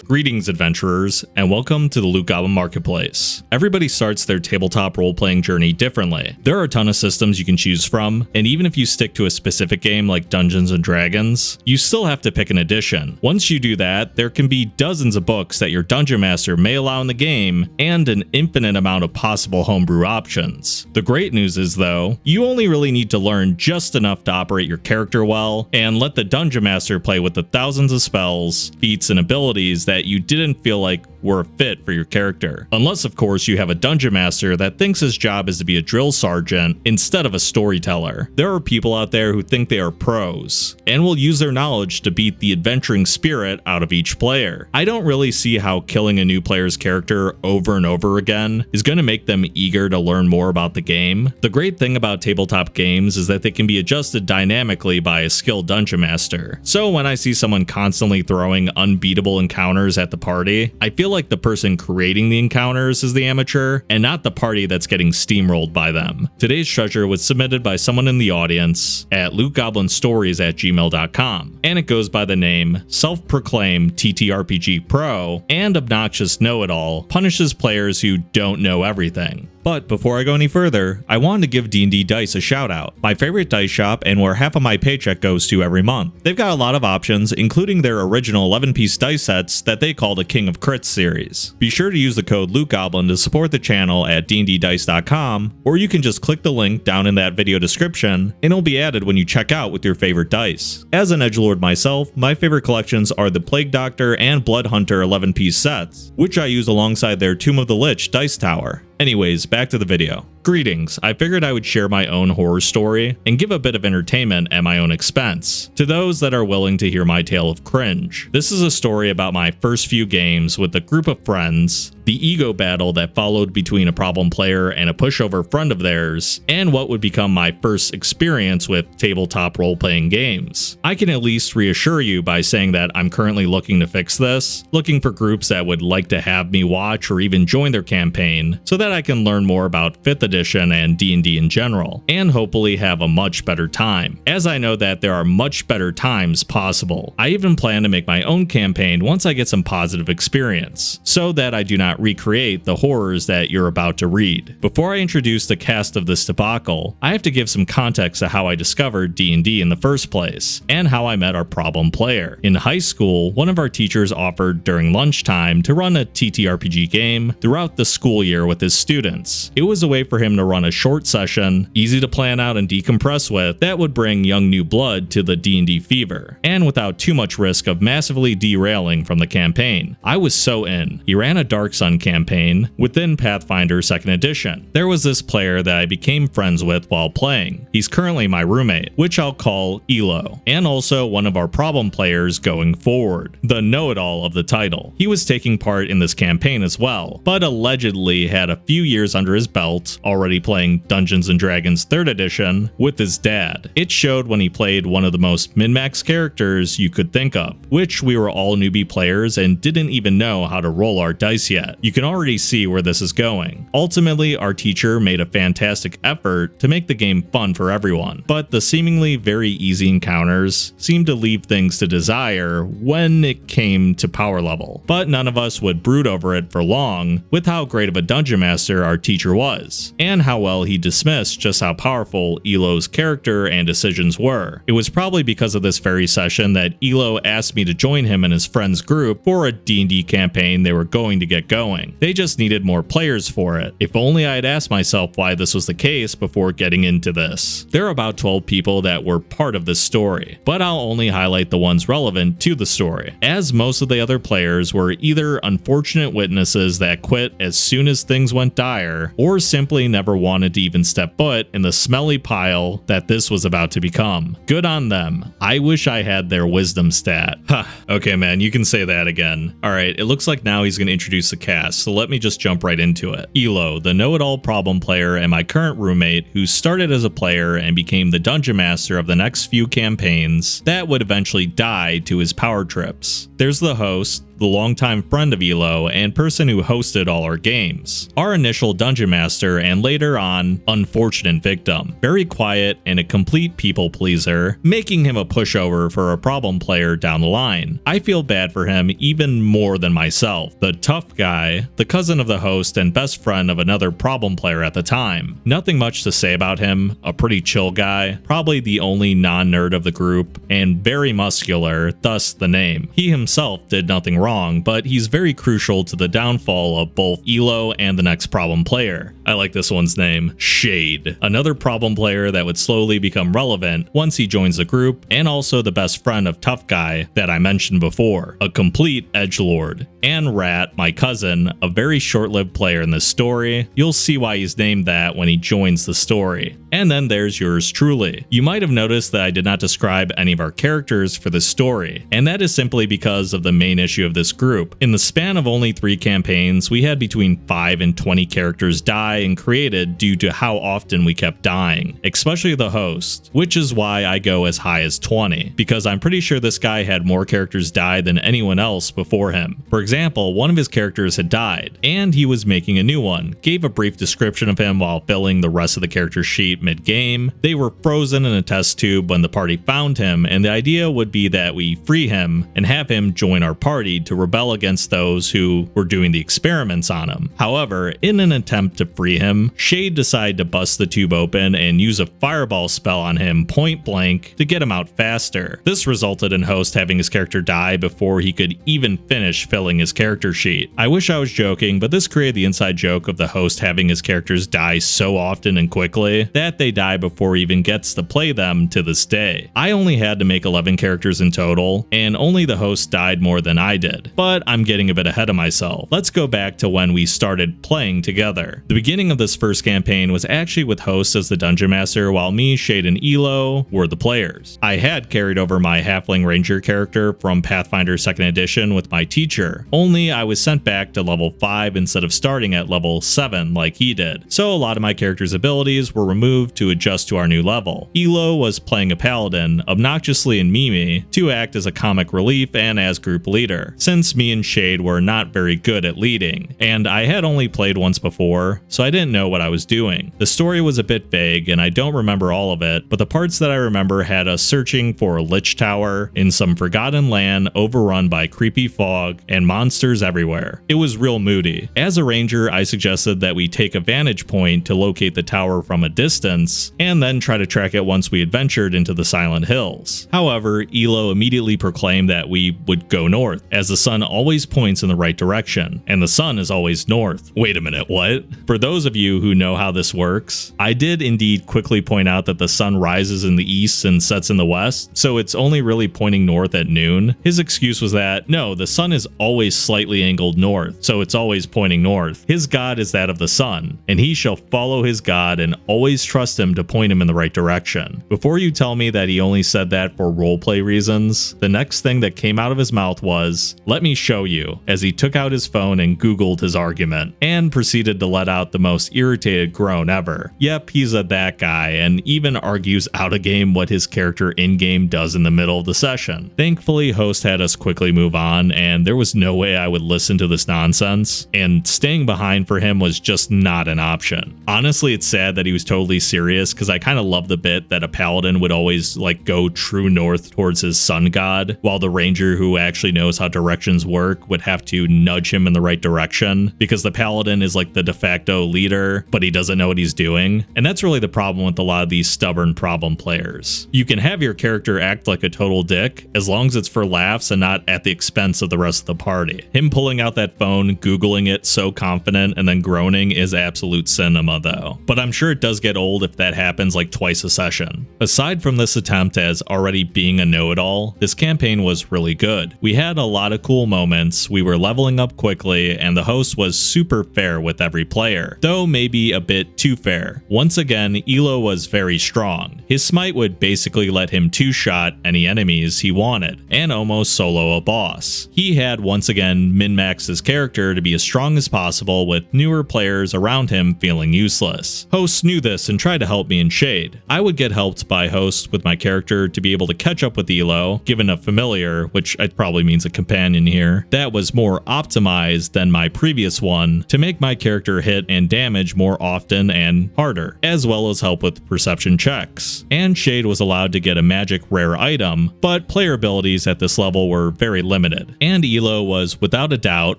Greetings, adventurers, and welcome to the Loot Goblin Marketplace. Everybody starts their tabletop role-playing journey differently. There are a ton of systems you can choose from, and even if you stick to a specific game like Dungeons & Dragons, you still have to pick an edition. Once you do that, there can be dozens of books that your Dungeon Master may allow in the game, and an infinite amount of possible homebrew options. The great news is, though, you only really need to learn just enough to operate your character well, and let the Dungeon Master play with the thousands of spells, feats, and abilities that you didn't feel like were a fit for your character. Unless, of course, you have a Dungeon Master that thinks his job is to be a drill sergeant instead of a storyteller. There are people out there who think they are pros, and will use their knowledge to beat the adventuring spirit out of each player. I don't really see how killing a new player's character over and over again is going to make them eager to learn more about the game. The great thing about tabletop games is that they can be adjusted dynamically by a skilled Dungeon Master. So when I see someone constantly throwing unbeatable encounters at the party, I feel like the person creating the encounters is the amateur and not the party that's getting steamrolled by them. Today's treasure was submitted by someone in the audience at lootgoblinstories@gmail.com, and it goes by the name Self-Proclaimed TTRPG Pro and Obnoxious Know-It-All, punishes players who don't know everything. But before I go any further, I wanted to give D&D Dice a shout out, my favorite dice shop and where half of my paycheck goes to every month. They've got a lot of options, including their original 11-piece dice sets that they call the King of Crits series. Be sure to use the code LootGoblin to support the channel at dnddice.com, or you can just click the link down in that video description and it'll be added when you check out with your favorite dice. As an edgelord myself, my favorite collections are the Plague Doctor and Blood Hunter 11-piece sets, which I use alongside their Tomb of the Lich dice tower. Anyways, back to the video. Greetings, I figured I would share my own horror story and give a bit of entertainment at my own expense to those that are willing to hear my tale of cringe. This is a story about my first few games with a group of friends, the ego battle that followed between a problem player and a pushover friend of theirs, and what would become my first experience with tabletop role-playing games. I can at least reassure you by saying that I'm currently looking to fix this, looking for groups that would like to have me watch or even join their campaign so that I can learn more about 5th edition and D&D in general, and hopefully have a much better time, as I know that there are much better times possible. I even plan to make my own campaign once I get some positive experience, so that I do not recreate the horrors that you're about to read. Before I introduce the cast of this debacle, I have to give some context to how I discovered D&D in the first place, and how I met our problem player. In high school, one of our teachers offered during lunchtime to run a TTRPG game throughout the school year with his students. It was a way for him to run a short session, easy to plan out and decompress with, that would bring young new blood to the D&D fever, and without too much risk of massively derailing from the campaign. I was so in. He ran a Dark Sun campaign within Pathfinder 2nd edition. There was this player that I became friends with while playing. He's currently my roommate, which I'll call Elo, and also one of our problem players going forward, the know-it-all of the title. He was taking part in this campaign as well, but allegedly had a few years under his belt, already playing Dungeons & Dragons 3rd edition with his dad. It showed when he played one of the most min-max characters you could think of, which we were all newbie players and didn't even know how to roll our dice yet. You can already see where this is going. Ultimately, our teacher made a fantastic effort to make the game fun for everyone, but the seemingly very easy encounters seemed to leave things to desire when it came to power level. But none of us would brood over it for long with how great of a Dungeon Master our teacher was, and how well he dismissed just how powerful Elo's character and decisions were. It was probably because of this very session that Elo asked me to join him and his friends group for a D&D campaign they were going to get going. They just needed more players for it. If only I had asked myself why this was the case before getting into this. There are about 12 people that were part of this story, but I'll only highlight the ones relevant to the story, as most of the other players were either unfortunate witnesses that quit as soon as things went dire, or simply never wanted to even step foot in the smelly pile that this was about to become. Good on them. I wish I had their wisdom stat. Huh, okay man, you can say that again. Alright, it looks like now he's going to introduce the cast, so let me just jump right into it. Elo, the know-it-all problem player and my current roommate, who started as a player and became the Dungeon Master of the next few campaigns that would eventually die to his power trips. There's the host, the longtime friend of Elo and person who hosted all our games. Our initial dungeon master and later on, unfortunate victim. Very quiet and a complete people pleaser, making him a pushover for a problem player down the line. I feel bad for him even more than myself. The tough guy, the cousin of the host and best friend of another problem player at the time. Nothing much to say about him, a pretty chill guy, probably the only non-nerd of the group, and very muscular, thus the name. He himself did nothing wrong, but he's very crucial to the downfall of both Elo and the next problem player. I like this one's name, Shade, another problem player that would slowly become relevant once he joins the group, and also the best friend of Tough Guy that I mentioned before, a complete edgelord. And Rat, my cousin, a very short-lived player in this story. You'll see why he's named that when he joins the story. And then there's yours truly. You might have noticed that I did not describe any of our characters for this story, and that is simply because of the main issue of this group. In the span of only 3 campaigns, we had between 5 and 20 characters die and created due to how often we kept dying, especially the host, which is why I go as high as 20, because I'm pretty sure this guy had more characters die than anyone else before him. For example, one of his characters had died, and he was making a new one, gave a brief description of him while filling the rest of the character sheet mid-game. They were frozen in a test tube when the party found him, and the idea would be that we free him and have him join our party to rebel against those who were doing the experiments on him. However, in an attempt to free him, Shade decided to bust the tube open and use a fireball spell on him point blank to get him out faster. This resulted in Host having his character die before he could even finish filling his character sheet. I wish I was joking, but this created the inside joke of the host having his characters die so often and quickly that they die before he even gets to play them to this day. I only had to make 11 characters in total, and only the host died more than I did. But I'm getting a bit ahead of myself. Let's go back to when we started playing together. The beginning of this first campaign was actually with Host as the dungeon master, while me, Shade, and Elo were the players. I had carried over my Halfling Ranger character from Pathfinder 2nd Edition with my teacher, only I was sent back to level 5 instead of starting at level 7 like he did. So a lot of my character's abilities were removed to adjust to our new level. Elo was playing a paladin, obnoxiously in Mimi, to act as a comic relief and as group leader, since me and Shade were not very good at leading, and I had only played once before, so I didn't know what I was doing. The story was a bit vague and I don't remember all of it, but the parts that I remember had us searching for a lich tower in some forgotten land overrun by creepy fog and monsters everywhere. It was real moody. As a ranger, I suggested that we take a vantage point to locate the tower from a distance and then try to track it once we had ventured into the Silent Hills. However, Elo immediately proclaimed that we would go north, as the sun always points in the right direction, and the sun is always north. Wait a minute, what? For those of you who know how this works, I did indeed quickly point out that the sun rises in the east and sets in the west, so it's only really pointing north at noon. His excuse was that, no, the sun is always slightly angled north, so it's always pointing north. His god is that of the sun, and he shall follow his god and always trust him to point him in the right direction. Before you tell me that he only said that for roleplay reasons, the next thing that came out of his mouth was, "Let me show you," as he took out his phone and Googled his argument, and proceeded to let out the most irritated groan ever. Yep, he's a that guy, and even argues out of game what his character in-game does in the middle of the session. Thankfully, Host had us quickly move on, and there was no way I would listen to this nonsense, and staying behind for him was just not an option. Honestly, it's sad that he was totally serious, because I kind of love the bit that a paladin would always go true north towards his sun god, while the ranger who actually knows how directions work would have to nudge him in the right direction, because the paladin is the de facto leader, but he doesn't know what he's doing. And that's really the problem with a lot of these stubborn problem players. You can have your character act like a total dick, as long as it's for laughs and not at the expense of the rest of the party. Him pulling out that phone, Googling it so confident, and then groaning is absolute cinema though. But I'm sure it does get old if that happens twice a session. Aside from this attempt as already being a know-it-all, this campaign was really good. We had a lot of cool moments, we were leveling up quickly, and the host was super fair with every player, though maybe a bit too fair. Once again, Elo was very strong. His smite would basically let him two-shot any enemies he wanted, and almost solo a boss. He had once again min-maxed his character to be as strong as possible, with newer players around him feeling useless. Host knew this and try to help me and Shade. I would get helped by hosts with my character to be able to catch up with Elo, given a familiar, which probably means a companion here, that was more optimized than my previous one to make my character hit and damage more often and harder, as well as help with perception checks. And Shade was allowed to get a magic rare item, but player abilities at this level were very limited. And Elo was without a doubt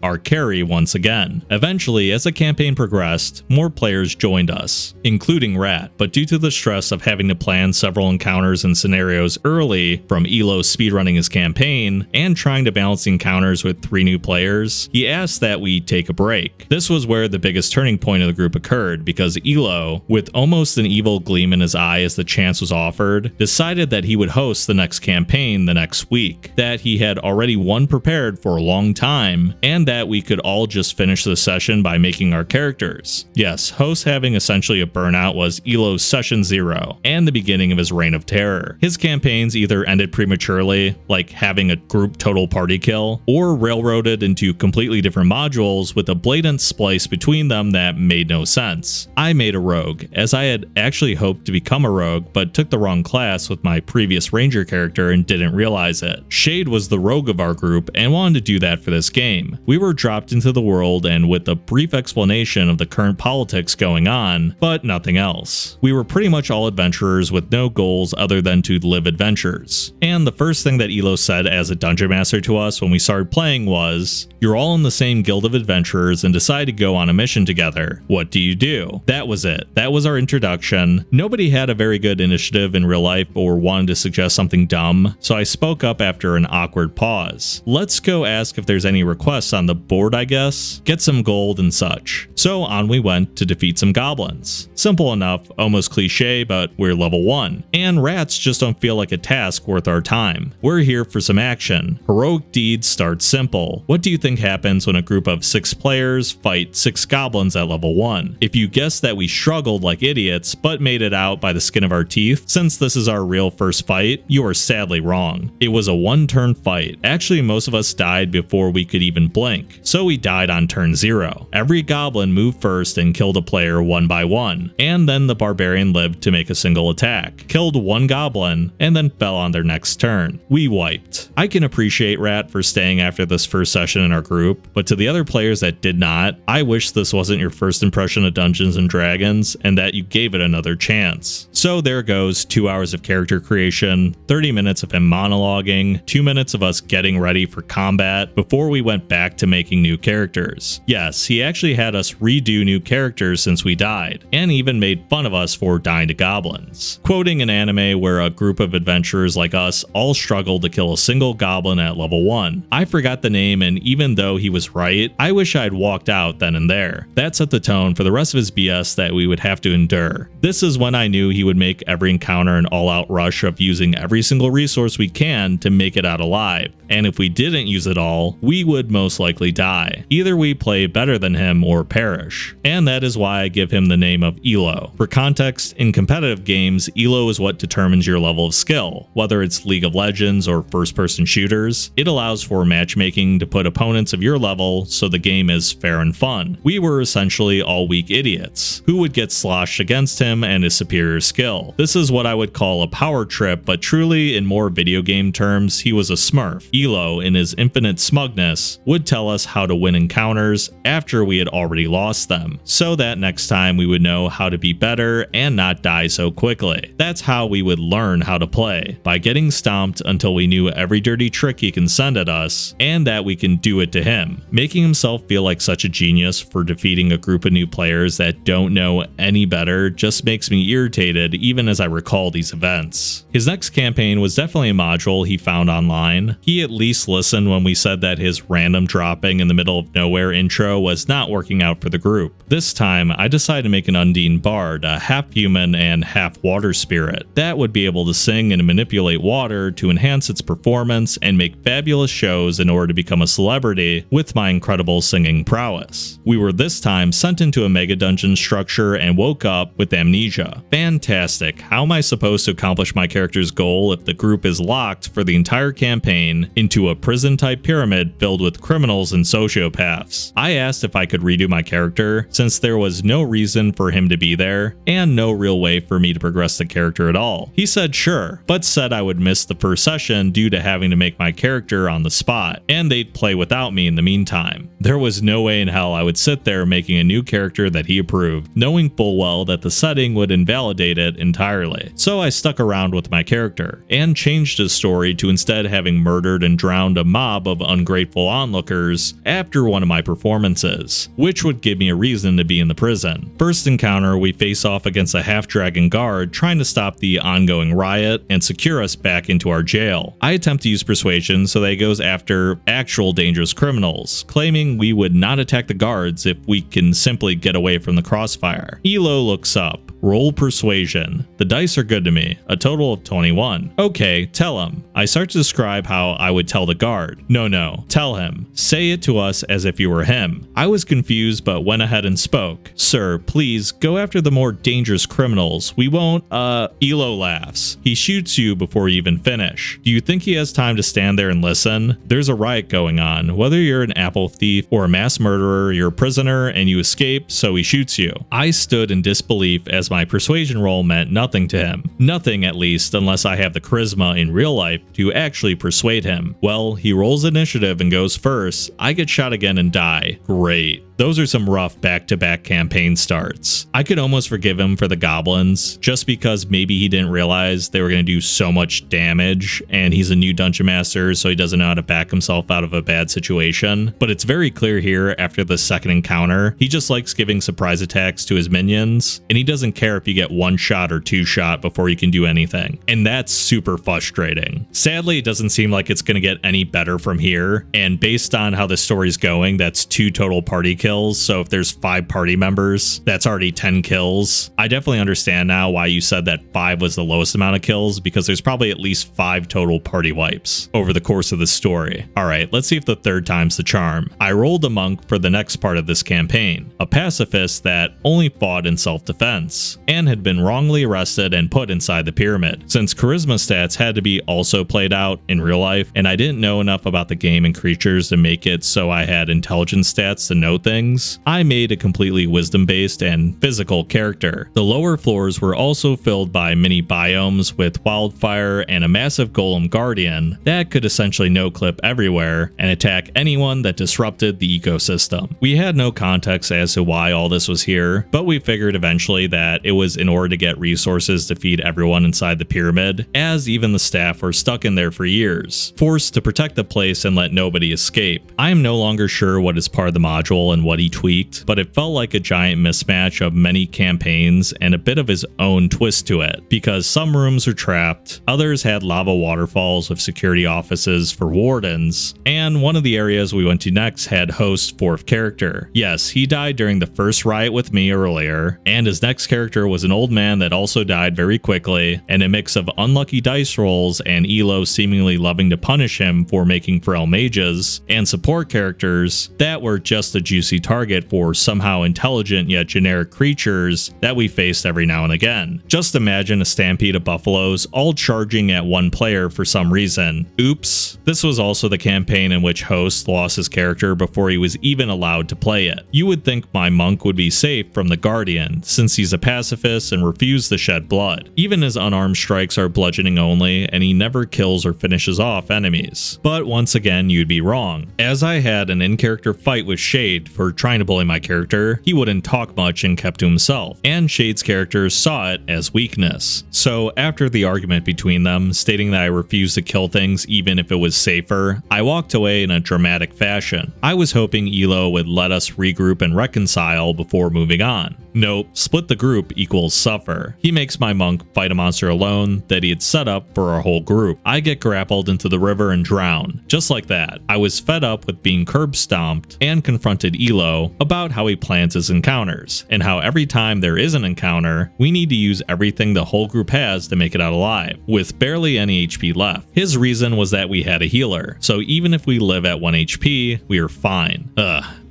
our carry once again. Eventually, as the campaign progressed, more players joined us, including Rat, but due to the stress of having to plan several encounters and scenarios early, from Elo speedrunning his campaign and trying to balance the encounters with 3 new players, he asked that we take a break. This was where the biggest turning point of the group occurred, because Elo, with almost an evil gleam in his eye as the chance was offered, decided that he would host the next campaign the next week, that he had already one prepared for a long time, and that we could all just finish the session by making our characters. Yes, host having essentially a burnout was Elo's session 0, and the beginning of his reign of terror. His campaigns either ended prematurely, like having a group total party kill, or railroaded into completely different modules with a blatant splice between them that made no sense. I made a rogue, as I had actually hoped to become a rogue, but took the wrong class with my previous ranger character and didn't realize it. Shade was the rogue of our group and wanted to do that for this game. We were dropped into the world and with a brief explanation of the current politics going on, but nothing else. We were pretty much all adventurers with no goals other than to live adventures. And the first thing that Elo said as a dungeon master to us when we started playing was, "You're all in the same guild of adventurers and decide to go on a mission together. What do you do?" That was it. That was our introduction. Nobody had a very good initiative in real life or wanted to suggest something dumb, so I spoke up after an awkward pause. "Let's go ask if there's any requests on the board, I guess. Get some gold and such." So on we went to defeat some goblins. Simple enough, almost cliche, but we're level 1. And rats just don't feel like a task worth our time. We're here for some action. Heroic deeds start simple. What do you think happens when a group of 6 players fight 6 goblins at level 1? If you guessed that we struggled like idiots, but made it out by the skin of our teeth, since this is our real first fight, you are sadly wrong. It was a 1-turn fight. Actually, most of us died before we could even blink, so we died on turn 0. Every goblin moved first and killed a player one by one, and then the barbarian lived to make a single attack, killed 1 goblin, and then fell on their next turn. We wiped. I can appreciate Rat for staying after this first session in our group, but to the other players that did not, I wish this wasn't your first impression of Dungeons & Dragons and that you gave it another chance. So there goes 2 hours of character creation, 30 minutes of him monologuing, 2 minutes of us getting ready for combat before we went back to making new characters. Yes, he actually had us redo new characters since we died, and even made fun of us for dying to goblins. Quoting an anime where a group of adventurers like us all struggled to kill a single goblin at level 1. I forgot the name, and even though he was right, I wish I'd walked out then and there. That set the tone for the rest of his BS that we would have to endure. This is when I knew he would make every encounter an all-out rush of using every single resource we can to make it out alive, and if we didn't use it all, we would most likely die. Either we play better than him or perish. And that is why I give him the name of Elo. For context, in competitive games, Elo is what determines your level of skill. Whether it's League of Legends or first-person shooters, it allows for matchmaking to put opponents of your level so the game is fair and fun. We were essentially all weak idiots, who would get sloshed against him and his superior skill. This is what I would call a power trip, but truly, in more video game terms, he was a smurf. Elo, in his infinite smugness, would tell us how to win encounters after we had already lost them, so that next time we would know how to be better and not die so quickly. That's how we would learn how to play, by getting stomped until we knew every dirty trick he can send at us, and that we can do it to him, making himself feel like such a genius for defeating a group of new players that don't know any better just makes me irritated even as I recall these events. His next campaign was definitely a module he found online. He at least listened when we said that his random dropping in the middle of nowhere intro was not working out for the group. This time, I decided to make an Undine Bard, a half-human and half-water spirit, that would be able to sing and manipulate water to enhance its performance and make fabulous shows in order to become a celebrity with my incredible singing prowess. We were this time sent into a mega dungeon structure and woke up with amnesia. Fantastic. How am I supposed to accomplish my character's goal if the group is locked for the entire campaign into a prison-type pyramid filled with criminals and sociopaths? I asked if I could redo my character, since there was no reason for him to be there, character, and no real way for me to progress the character at all. He said sure, but said I would miss the first session due to having to make my character on the spot, and they'd play without me in the meantime. There was no way in hell I would sit there making a new character that he approved, knowing full well that the setting would invalidate it entirely. So I stuck around with my character, and changed his story to instead having murdered and drowned a mob of ungrateful onlookers after one of my performances, which would give me a reason to be in the prison. First encounter, we face off against a half-dragon guard trying to stop the ongoing riot and secure us back into our jail. I attempt to use persuasion so that he goes after actual dangerous criminals, claiming we would not attack the guards if we can simply get away from the crossfire. Elo looks up. Roll persuasion. The dice are good to me, a total of 21. Okay, tell him. I start to describe how I would tell the guard. No, tell him. Say it to us as if you were him. I was confused but went ahead and spoke. Sir, please go after the more dangerous criminals. We won't, Elo laughs. He shoots you before you even finish. Do you think he has time to stand there and listen? There's a riot going on. Whether you're an apple thief or a mass murderer, you're a prisoner and you escape, so he shoots you. I stood in disbelief as my persuasion roll meant nothing to him. Nothing, at least, unless I have the charisma in real life to actually persuade him. Well, he rolls initiative and goes first. I get shot again and die. Great. Those are some rough back-to-back campaign starts. I could almost forgive him for the goblins, just because maybe he didn't realize they were going to do so much damage, and he's a new dungeon master, so he doesn't know how to back himself out of a bad situation. But it's very clear here, after the second encounter, he just likes giving surprise attacks to his minions, and he doesn't care if you get one shot or two shot before you can do anything. And that's super frustrating. Sadly, it doesn't seem like it's going to get any better from here, and based on how the story's going, that's 2 total party kills. So if there's 5 party members, that's already 10 kills. I definitely understand now why you said that 5 was the lowest amount of kills, because there's probably at least 5 total party wipes over the course of the story. Alright, let's see if the third time's the charm. I rolled a monk for the next part of this campaign, a pacifist that only fought in self-defense, and had been wrongly arrested and put inside the pyramid. Since charisma stats had to be also played out in real life, and I didn't know enough about the game and creatures to make it so I had intelligence stats to know things, I made a completely wisdom-based and physical character. The lower floors were also filled by mini biomes with wildfire and a massive golem guardian that could essentially no-clip everywhere and attack anyone that disrupted the ecosystem. We had no context as to why all this was here, but we figured eventually that it was in order to get resources to feed everyone inside the pyramid, as even the staff were stuck in there for years, forced to protect the place and let nobody escape. I am no longer sure what is part of the module and what he tweaked, but it felt like a giant mismatch of many campaigns and a bit of his own twist to it, because some rooms are trapped, others had lava waterfalls with security offices for wardens, and one of the areas we went to next had host's 4th character. Yes, he died during the first riot with me earlier, and his next character was an old man that also died very quickly, and a mix of unlucky dice rolls and Elo seemingly loving to punish him for making frail mages, and support characters that were just a juicy target for somehow intelligent yet generic creatures that we faced every now and again. Just imagine a stampede of buffaloes all charging at one player for some reason. Oops. This was also the campaign in which host lost his character before he was even allowed to play it. You would think my monk would be safe from the guardian, since he's a pacifist and refused to shed blood. Even his unarmed strikes are bludgeoning only, and he never kills or finishes off enemies. But once again, you'd be wrong. As I had an in-character fight with Shade for trying to bully my character, he wouldn't talk much and kept to himself, and Shade's character saw it as weakness. So after the argument between them, stating that I refused to kill things even if it was safer, I walked away in a dramatic fashion. I was hoping Elo would let us regroup and reconcile before moving on. Nope, split the group equals suffer. He makes my monk fight a monster alone that he had set up for our whole group. I get grappled into the river and drown. Just like that. I was fed up with being curb stomped and confronted Elo about how he plans his encounters, and how every time there is an encounter, we need to use everything the whole group has to make it out alive, with barely any HP left. His reason was that we had a healer, so even if we live at 1 HP, we are fine.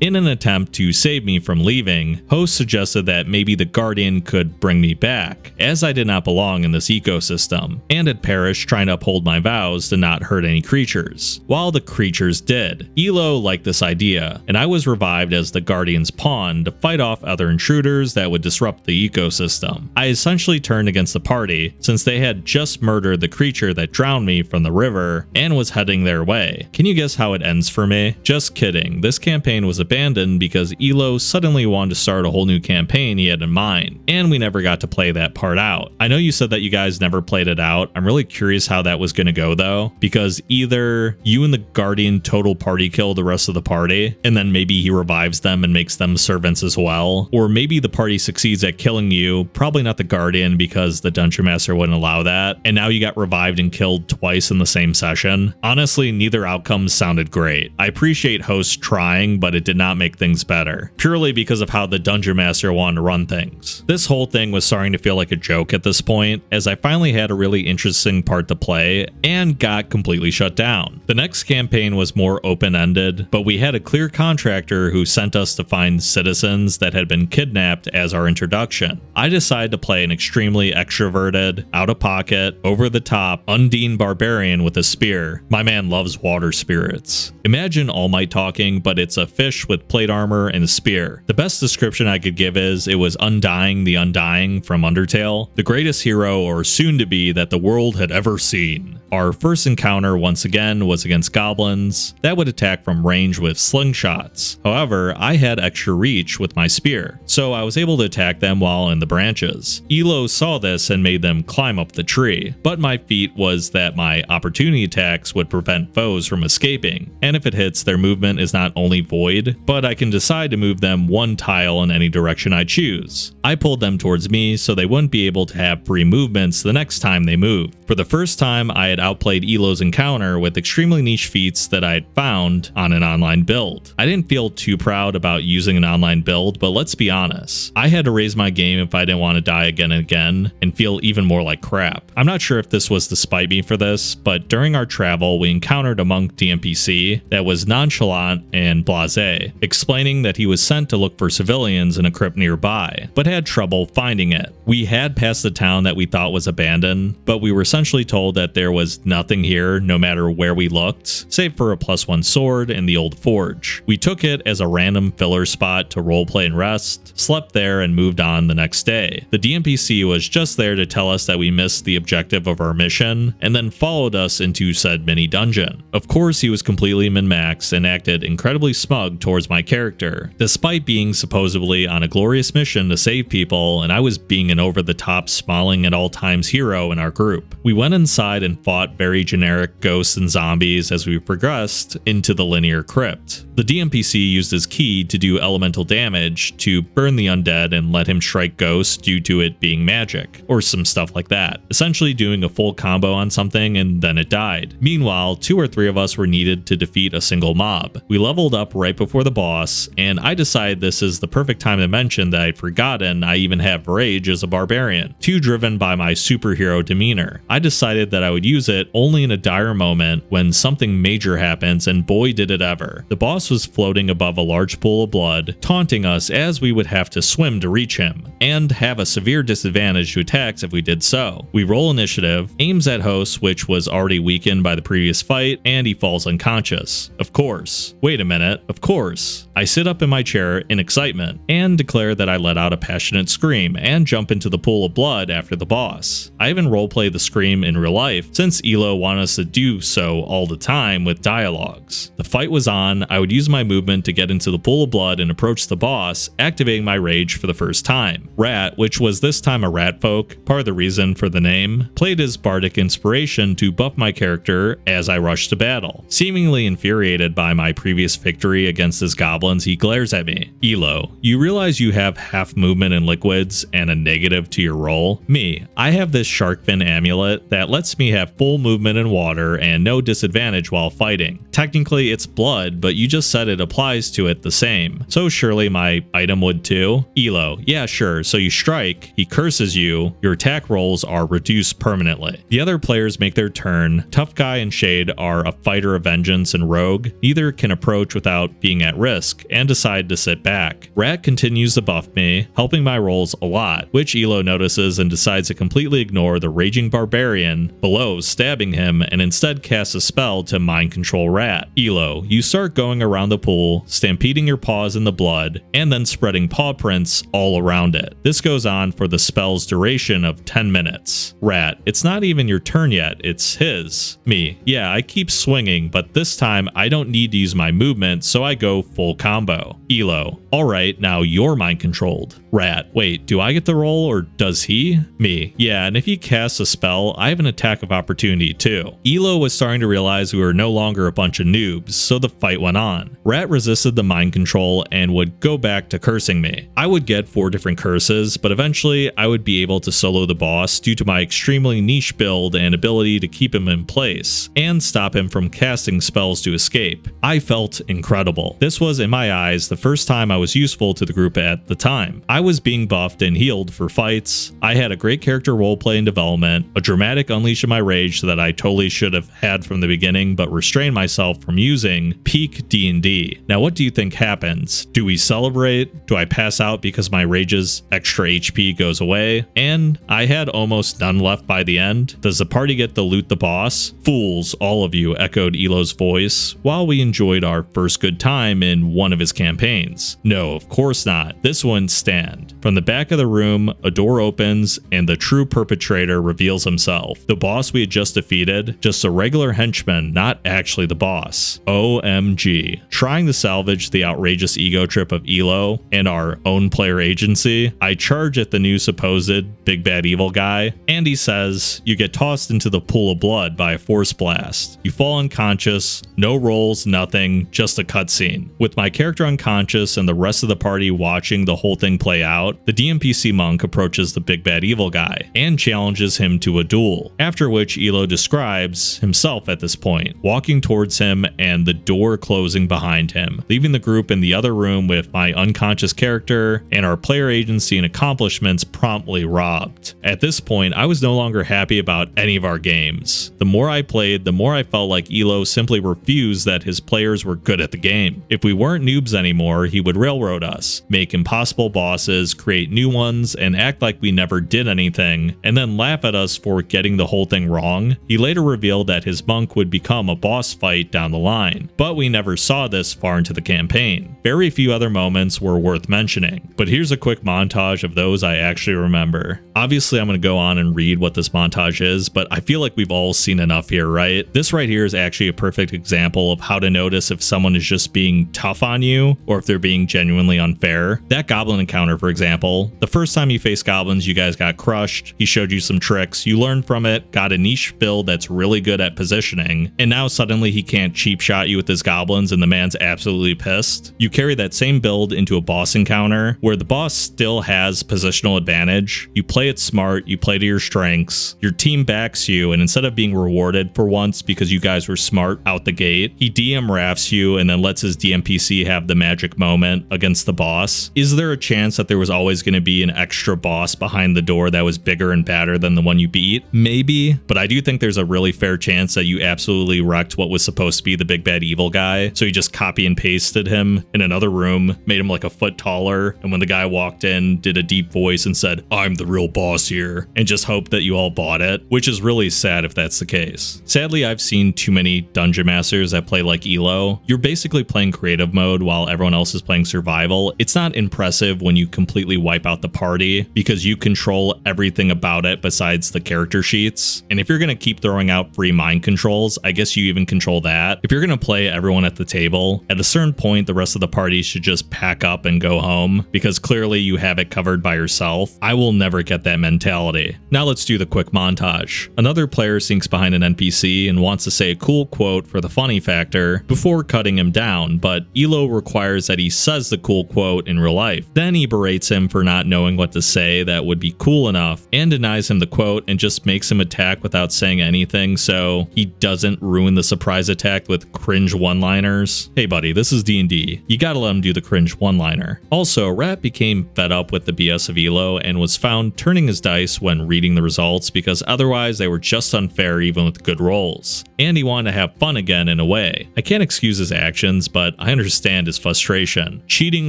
In an attempt to save me from leaving, host suggested that maybe the Guardian could bring me back, as I did not belong in this ecosystem, and had perished trying to uphold my vows to not hurt any creatures, while the creatures did. Elo liked this idea, and I was revived as the Guardian's pawn to fight off other intruders that would disrupt the ecosystem. I essentially turned against the party, since they had just murdered the creature that drowned me from the river and was heading their way. Can you guess how it ends for me? Just kidding, this campaign was abandoned because Elo suddenly wanted to start a whole new campaign he had in mind, and we never got to play that part out. I know you said that you guys never played it out. I'm really curious how that was going to go though, because either you and the Guardian total party kill the rest of the party, and then maybe he revives them and makes them servants as well, or maybe the party succeeds at killing you, probably not the Guardian because the Dungeon Master wouldn't allow that, and now you got revived and killed twice in the same session. Honestly, neither outcome sounded great. I appreciate hosts trying, but it did not make things better, purely because of how the Dungeon Master wanted to run things. This whole thing was starting to feel like a joke at this point, as I finally had a really interesting part to play and got completely shut down. The next campaign was more open-ended, but we had a clear contractor who sent us to find citizens that had been kidnapped as our introduction. I decided to play an extremely extroverted, out-of-pocket, over-the-top, undine barbarian with a spear. My man loves water spirits. Imagine All Might talking, but it's a fish with plate armor and a spear. The best description I could give is it was Undying the Undying from Undertale, the greatest hero or soon-to-be that the world had ever seen. Our first encounter once again was against goblins that would attack from range with slingshots. However, I had extra reach with my spear, so I was able to attack them while in the branches. Elo saw this and made them climb up the tree, but my feat was that my opportunity attacks would prevent foes from escaping, and if it hits, their movement is not only void, but I can decide to move them one tile in any direction I choose. I pulled them towards me so they wouldn't be able to have free movements the next time they moved. For the first time, I had outplayed Elo's encounter with extremely niche feats that I had found on an online build. I didn't feel too proud about using an online build, but let's be honest, I had to raise my game if I didn't want to die again and again and feel even more like crap. I'm not sure if this was to spite me for this, but during our travel, we encountered a monk DMPC that was nonchalant and blasé, explaining that he was sent to look for civilians in a crypt nearby, but had trouble finding it. We had passed the town that we thought was abandoned, but we were essentially told that there was nothing here no matter where we looked, save for a +1 sword and the old forge. We took it as a random filler spot to roleplay and rest, slept there, and moved on the next day. The DMPC was just there to tell us that we missed the objective of our mission, and then followed us into said mini dungeon. Of course, he was completely min-maxed and acted incredibly smug towards my character, despite being supposedly on a glorious mission to save people, and I was being an over-the-top smiling at all times hero in our group. We went inside and fought very generic ghosts and zombies as we progressed into the linear crypt. The DMPC used his key to do elemental damage to burn the undead and let him strike ghosts due to it being magic, or some stuff like that, essentially doing a full combo on something and then it died. Meanwhile, 2 or 3 of us were needed to defeat a single mob. We leveled up right before the boss, and I decided this is the perfect time to mention that I'd forgotten I even have rage as a barbarian, too driven by my superhero demeanor. I decided that I would use it only in a dire moment when something major happens, and boy did it ever. The boss was floating above a large pool of blood, taunting us as we would have to swim to reach him, and have a severe disadvantage to attacks if we did so. We roll initiative, aims at host, which was already weakened by the previous fight, and he falls unconscious. Of course. Wait a minute, of course. I sit up in my chair in excitement, and declare that I let out a passionate scream, and jump into the pool of blood after the boss. I even roleplayed the scream in real life, since Elo wanted us to do so all the time with dialogues. The fight was on, I would use my movement to get into the pool of blood and approach the boss, activating my rage for the first time. Rat, which was this time a rat folk, part of the reason for the name, played his bardic inspiration to buff my character as I rushed to battle. Seemingly infuriated by my previous victory against his goblins, he glares at me. Elo, you realize you have half movement in liquids and a negative to your roll? Me, I have this shark fin amulet it that lets me have full movement in water and no disadvantage while fighting. Technically it's blood, but you just said it applies to it the same, so surely my item would too? Elo, yeah sure, so you strike, he curses you, your attack rolls are reduced permanently. The other players make their turn. Tough Guy and Shade are a fighter of vengeance and rogue. Neither can approach without being at risk and decide to sit back. Rat continues to buff me, helping my rolls a lot, which Elo notices and decides to completely ignore the raging barbarian below stabbing him and instead casts a spell to mind control Rat. Elo, you start going around the pool, stampeding your paws in the blood, and then spreading paw prints all around it. This goes on for the spell's duration of 10 minutes. Rat, it's not even your turn yet, it's his. Me, yeah, I keep swinging, but this time I don't need to use my movement, so I go full combo. Elo, alright, now you're mind controlled. Rat, wait, do I get the roll or does he? Me, yeah, and if he casts a spell, I have an attack of opportunity too. Elo was starting to realize we were no longer a bunch of noobs, so the fight went on. Rat resisted the mind control and would go back to cursing me. I would get 4 different curses, but eventually I would be able to solo the boss due to my extremely niche build and ability to keep him in place, and stop him from casting spells to escape. I felt incredible. This was, in my eyes, the first time I was useful to the group at the time. I was being buffed and healed for fights. I had a great character roleplay and development, a dramatic unleash of my rage that I totally should have had from the beginning but restrained myself from using, peak D&D. Now what do you think happens? Do we celebrate? Do I pass out because my rage's extra HP goes away? And I had almost none left by the end. Does the party get to loot the boss? Fools, all of you, echoed Elo's voice, while we enjoyed our first good time in one of his campaigns. No, of course not. This wouldn't stand. From the back of the room, a door opens and the true perpetrator reveals himself. The boss we had just defeated, just a regular henchman, not actually the boss. OMG. Trying to salvage the outrageous ego trip of Elo and our own player agency, I charge at the new supposed big bad evil guy, and he says, you get tossed into the pool of blood by a force blast. You fall unconscious, no rolls, nothing, just a cutscene. With my character unconscious and the rest of the party watching the whole thing play out, the DMPC monk approaches the big bad evil guy and challenges him to a duel, after which Elo describes himself at this point, walking towards him and the door closing behind him, leaving the group in the other room with my unconscious character and our player agency and accomplishments promptly robbed. At this point, I was no longer happy about any of our games. The more I played, the more I felt like Elo simply refused that his players were good at the game. If we weren't noobs anymore, he would railroad us, make impossible bosses, create new ones, and act like we never did anything, and then laugh at us for getting the whole thing wrong. He later revealed that his monk would become a boss fight down the line, but we never saw this far into the campaign. Very few other moments were worth mentioning, but here's a quick montage of those I actually remember. Obviously, I'm going to go on and read what this montage is, but I feel like we've all seen enough here, right? This right here is actually a perfect example of how to notice if someone is just being tough on you or if they're being genuinely unfair. That goblin encounter, for example, the first time you faced goblins, you guys got crushed. He showed you some tricks, you learned from it, got a niche build that's really good at positioning, and now suddenly he can't cheap shot you with his goblins and the man's absolutely pissed. You carry that same build into a boss encounter where the boss still has positional advantage. You play it smart, you play to your strengths, your team backs you, and instead of being rewarded for once because you guys were smart out the gate, he DM rafts you and then lets his DMPC have the magic moment against the boss. Is there a chance that there was always going to be an extra boss behind the door that was bigger and badder than the one you beat? Maybe, but I do think there's a really fair chance that you absolutely wrecked what was supposed to be the big bad evil guy, so you just copy and pasted him in another room, made him like a foot taller, and when the guy walked in, did a deep voice and said, I'm the real boss here, and just hoped that you all bought it, which is really sad if that's the case. Sadly, I've seen too many dungeon masters that play like Elo. You're basically playing creative mode while everyone else is playing survival. It's not impressive when you completely wipe out the party because you control everything about it besides the character sheets. And if you're going to keep throwing out free mind controls, I guess you even control that. If you're going to play everyone at the table, at a certain point, the rest of the party should just pack up and go home because clearly you have it covered by yourself. I will never get that mentality. Now let's do the quick montage. Another player sinks behind an NPC and wants to say a cool quote for the funny factor before cutting him down, but Elo requires that he says the cool quote in real life. Then he berates him for not knowing what to say that would be cool enough and denies him the quote and just just makes him attack without saying anything so he doesn't ruin the surprise attack with cringe one-liners. Hey buddy, this is D&D. You gotta let him do the cringe one-liner. Also, Rat became fed up with the BS of Elo and was found turning his dice when reading the results because otherwise they were just unfair even with good rolls. And he wanted to have fun again in a way. I can't excuse his actions, but I understand his frustration. Cheating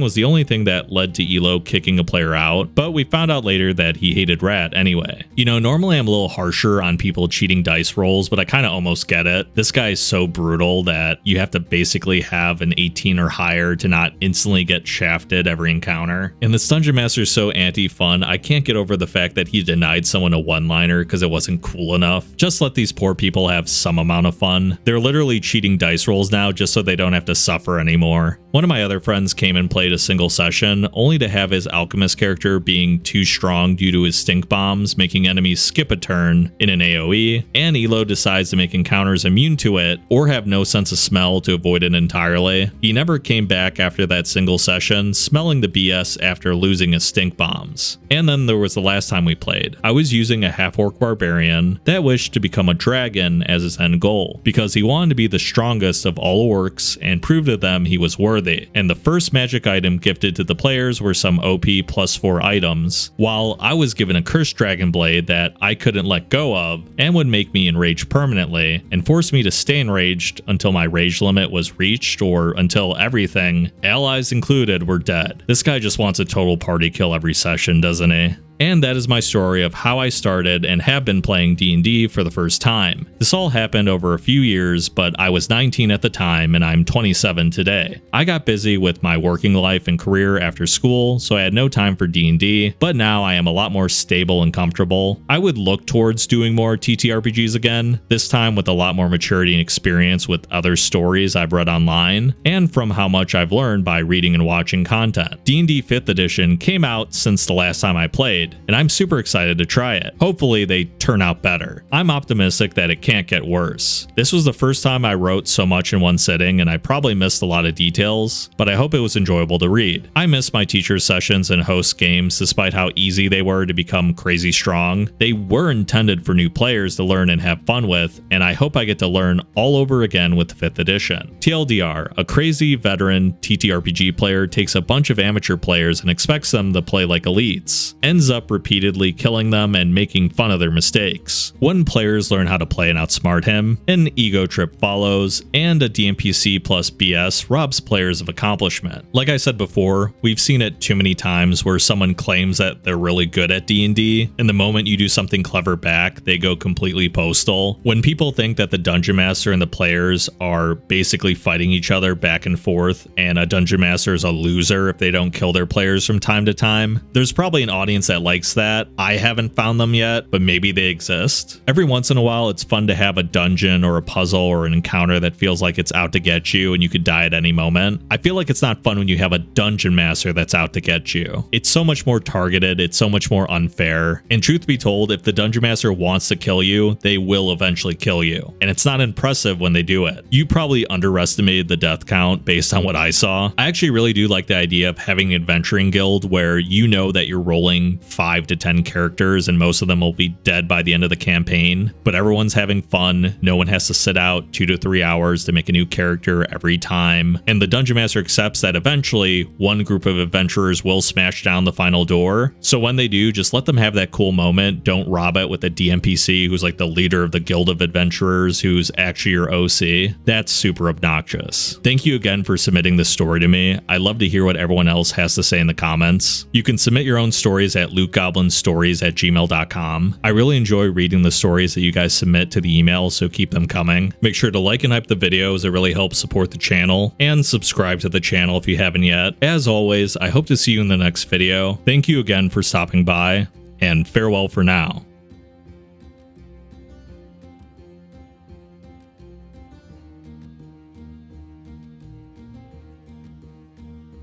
was the only thing that led to Elo kicking a player out, but we found out later that he hated Rat anyway. You know, normally I'm a little harsher on people cheating dice rolls, but I kind of almost get it. This guy is so brutal that you have to basically have an 18 or higher to not instantly get shafted every encounter. And this Dungeon Master is so anti-fun, I can't get over the fact that he denied someone a one-liner because it wasn't cool enough. Just let these poor people have some amount of fun. They're literally cheating dice rolls now just so they don't have to suffer anymore. One of my other friends came and played a single session, only to have his alchemist character being too strong due to his stink bombs, making enemies skip a turn in an AoE, and Elo decides to make encounters immune to it, or have no sense of smell to avoid it entirely. He never came back after that single session, smelling the BS after losing his stink bombs. And then there was the last time we played. I was using a half-orc barbarian that wished to become a dragon as his end goal, because he wanted to be the strongest of all orcs and prove to them he was worthy. And the first magic item gifted to the players were some OP +4 items, while I was given a cursed dragon blade that I couldn't let go of and would make me enraged permanently and force me to stay enraged until my rage limit was reached or until everything, allies included, were dead. This guy just wants a total party kill every session, doesn't he? And that is my story of how I started and have been playing D&D for the first time. This all happened over a few years, but I was 19 at the time and I'm 27 today. I got busy with my working life and career after school, so I had no time for D&D, but now I am a lot more stable and comfortable. I would look towards doing more TTRPGs again, this time with a lot more maturity and experience with other stories I've read online, and from how much I've learned by reading and watching content. D&D 5th edition came out since the last time I played, and I'm super excited to try it. Hopefully they turn out better. I'm optimistic that it can't get worse. This was the first time I wrote so much in one sitting, and I probably missed a lot of details, but I hope it was enjoyable to read. I miss my teacher's sessions and host games despite how easy they were to become crazy strong. They were intended for new players to learn and have fun with, and I hope I get to learn all over again with the 5th edition. TLDR, a crazy veteran TTRPG player takes a bunch of amateur players and expects them to play like elites, ends up repeatedly killing them and making fun of their mistakes. When players learn how to play and outsmart him, an ego trip follows, and a DMPC plus BS robs players of accomplishment. Like I said before, we've seen it too many times where someone claims that they're really good at D&D, and the moment you do something clever back, they go completely postal. When people think that the Dungeon Master and the players are basically fighting each other back and forth, and a Dungeon Master is a loser if they don't kill their players from time to time, there's probably an audience that likes that. I haven't found them yet, but maybe they exist. Every once in a while, it's fun to have a dungeon or a puzzle or an encounter that feels like it's out to get you and you could die at any moment. I feel like it's not fun when you have a Dungeon Master that's out to get you. It's so much more targeted, it's so much more unfair, and truth be told, if the Dungeon Master wants to kill you, they will eventually kill you, and it's not impressive when they do it. You probably underestimated the death count based on what I saw. I actually really do like the idea of having an adventuring guild where you know that you're rolling 5 to 10 characters and most of them will be dead by the end of the campaign, but everyone's having fun. No one has to sit out 2 to 3 hours to make a new character every time, and the Dungeon Master accepts that eventually one group of adventurers will smash down the final door. So when they do, just let them have that cool moment. Don't rob it with a DMPC who's like the leader of the Guild of Adventurers who's actually your OC. That's super obnoxious. Thank you again for submitting this story to me. I love to hear what everyone else has to say in the comments. You can submit your own stories at lootgoblinstories@gmail.com. I really enjoy reading the stories that you guys submit to the email, so keep them coming. Make sure to like and hype the videos, it really helps support the channel, and subscribe to the channel if you haven't yet. As always, I hope to see you in the next video. Thank you again for stopping by, and farewell for now.